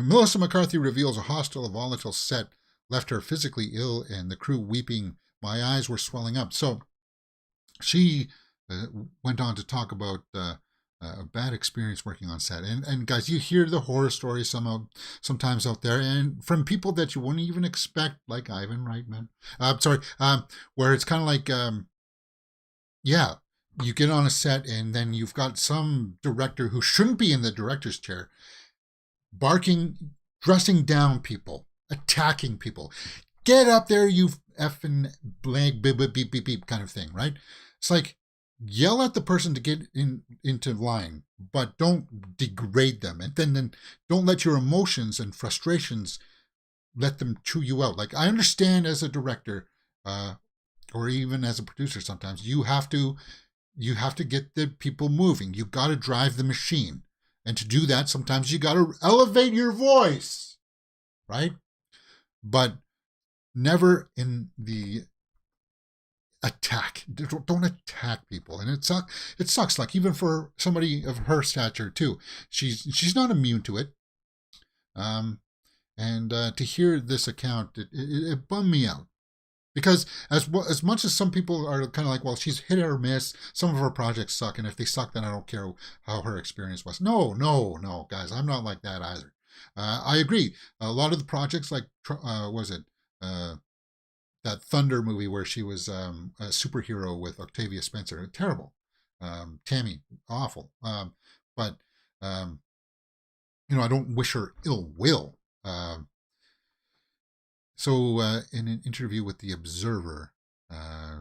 Melissa McCarthy reveals a hostile, volatile set left her physically ill and the crew weeping. My eyes were swelling up. So she went on to talk about a bad experience working on set. And guys, you hear the horror stories sometimes out there, and from people that you wouldn't even expect, like Ivan Reitman. Where it's kind of like, yeah, you get on a set and then you've got some director who shouldn't be in the director's chair, barking, dressing down people, attacking people. Get up there, you effing blank, beep, beep, beep, beep, beep kind of thing, right? It's like, yell at the person to get into line, but don't degrade them. And then don't let your emotions and frustrations let them chew you out. Like, I understand as a director, or even as a producer, sometimes you have to get the people moving. You got to drive the machine. And to do that, sometimes you got to elevate your voice, right? But never in the attack. Don't attack people. And it sucks. Like, even for somebody of her stature too, she's not immune to it. And to hear this account, it bummed me out. Because as much as some people are kind of like, well, she's hit or miss, some of her projects suck, and if they suck, then I don't care how her experience was. No, guys, I'm not like that either. I agree. A lot of the projects, like, was it that Thunder movie where she was a superhero with Octavia Spencer? Terrible. Tammy, awful. But I don't wish her ill will. So in an interview with The Observer,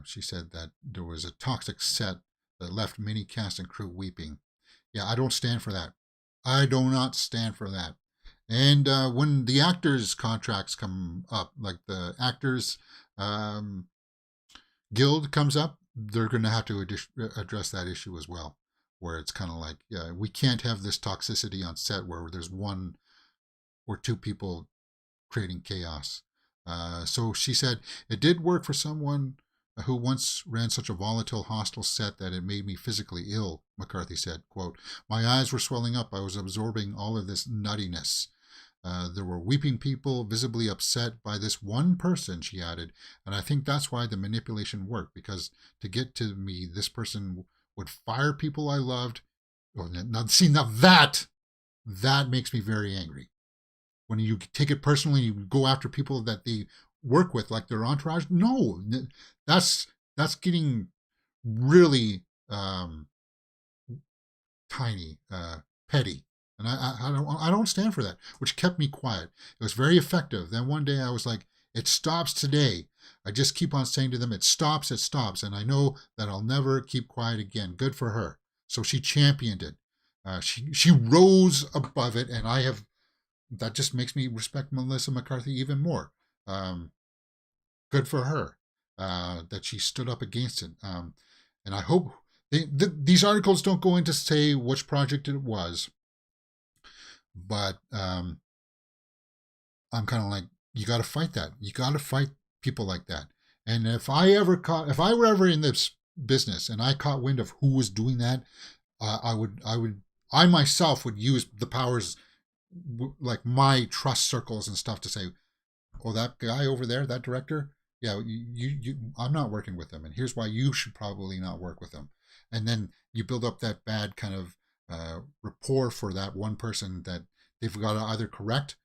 she said that there was a toxic set that left many cast and crew weeping. Yeah, I don't stand for that. I do not stand for that. And when the actors' contracts come up, like the Actors Guild comes up, they're going to have to address that issue as well, where it's kind of like, yeah, we can't have this toxicity on set where there's one or two people creating chaos. So she said, it did work for someone who once ran such a volatile, hostile set that it made me physically ill, McCarthy said, quote, my eyes were swelling up. I was absorbing all of this nuttiness. There were weeping people, visibly upset by this one person, she added. And I think that's why the manipulation worked, because to get to me, this person would fire people I loved. Now that makes me very angry. When you take it personally, you go after people that they work with, like their entourage. No, that's getting really tiny, petty, and I don't stand for that. Which kept me quiet. It was very effective. Then one day I was like, it stops today. I just keep on saying to them, it stops, and I know that I'll never keep quiet again. Good for her. So she championed it. She rose above it, and that just makes me respect Melissa McCarthy even more. Good for her that she stood up against it. And I hope these articles don't go into say which project it was, but I'm kind of like, you got to fight that. You got to fight people like that. And if I were ever in this business and I caught wind of who was doing that, I myself would use the powers, like my trust circles and stuff, to say, oh, that guy over there, that director, yeah, I'm not working with them, and here's why you should probably not work with them. And then you build up that bad kind of rapport for that one person that they've got to either correct,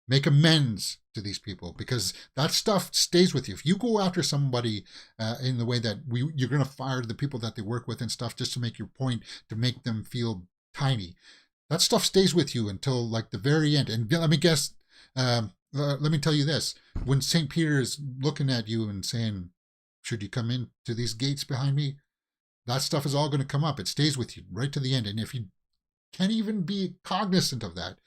make amends to these people, because that stuff stays with you. If you go after somebody in the way that you're going to fire the people that they work with and stuff just to make your point, to make them feel tiny, that stuff stays with you until like the very end. And let me guess, let me tell you this: when St. Peter is looking at you and saying, "Should you come in to these gates behind me?" that stuff is all going to come up. It stays with you right to the end. And if you can't even be cognizant of that,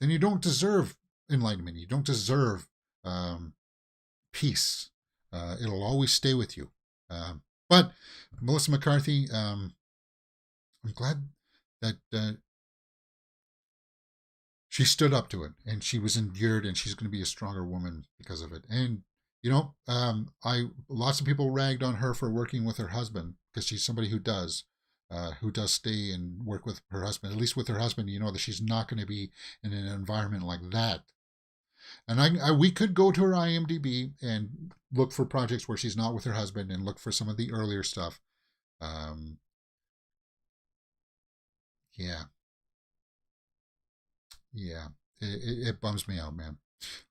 then you don't deserve enlightenment. You don't deserve peace. It'll always stay with you. But Melissa McCarthy, I'm glad that she stood up to it, and she was endured, and she's going to be a stronger woman because of it. And lots of people ragged on her for working with her husband, because she's somebody who does. who does stay and work with her husband. At least with her husband, you know that she's not going to be in an environment like that. And we could go to her IMDb and look for projects where she's not with her husband and look for some of the earlier stuff. Um, yeah, yeah, it bums me out, man.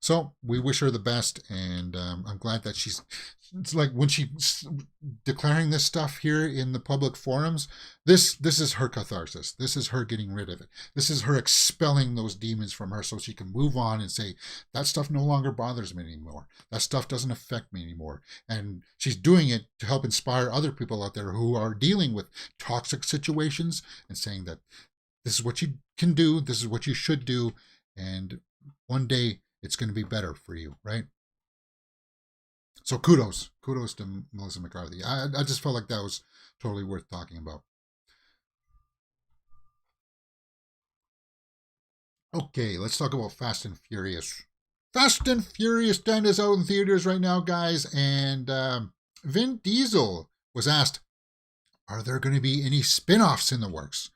So we wish her the best, and I'm glad that she's. It's like when she's declaring this stuff here in the public forums. This is her catharsis. This is her getting rid of it. This is her expelling those demons from her, so she can move on and say that stuff no longer bothers me anymore. That stuff doesn't affect me anymore. And she's doing it to help inspire other people out there who are dealing with toxic situations and saying that this is what you can do. This is what you should do, and one day it's going to be better for you, right? So kudos to Melissa McCarthy. I just felt like that was totally worth talking about. Okay, let's talk about Fast and Furious. Fast and Furious 10 is out in theaters right now, guys, and Vin Diesel was asked, are there going to be any spin offs in the works?